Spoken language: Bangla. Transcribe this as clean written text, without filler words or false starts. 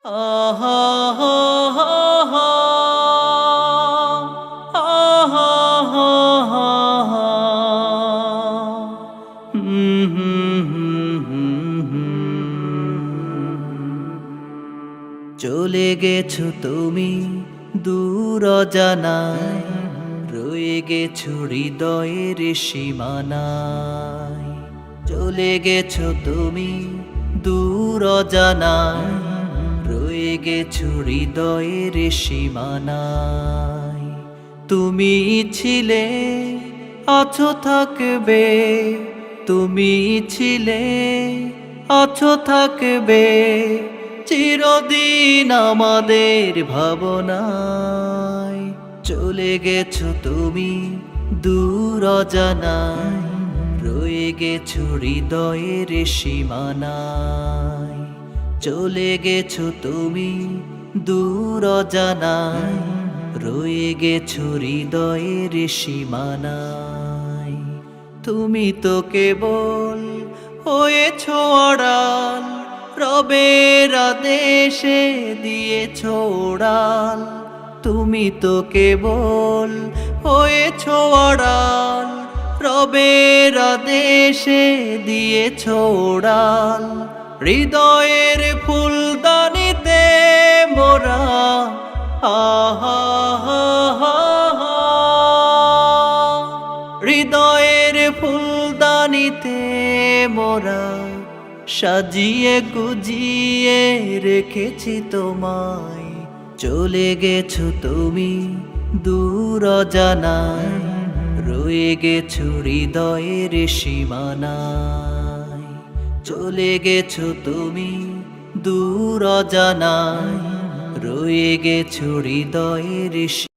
আহা হা হা হা আহা হা হা হা হুম হুম হুম হুম হুম। চলে গেছো তুমি দূর অজানায়, রয়ে গেছো হৃদয়ের সীমানায়। চলে গেছো তুমি দূর অজানায়, রয়ে গেছো হৃদয়ের সীমানায়। তুমি ছিলে, আছো থাকবে, তুমি ছিলে, আছো থাকবে চিরদিন আমাদের ভাবনায়। চলে গেছো তুমি দূর অজানায়, রয়ে গেছো হৃদয়ের সীমানায়। চলে গেছো তুমি দূর অজানায়, রয়ে গেছো হৃদয়ের সীমানায়। তুমি তো কেবল হয়েছো আড়াল, রবের আদেশে দিয়েছো উড়াল। তুমি তো কেবল হয়েছো আড়াল, রবের আদেশে দিয়েছো উড়াল। হৃদয়ের ফুলদানিতে মোরা আহা হা হা হা, হৃদয়ের ফুলদানিতে মোরা সাজিয়ে গুজিয়ে রেখেছি তোমায়। চলে গেছো তুমি দূর অজানায়, রয়ে গেছো হৃদয়ের সীমানায়। চলে গেছো তুমি দূর অজানায়, রয়ে গেছো হৃদয়ের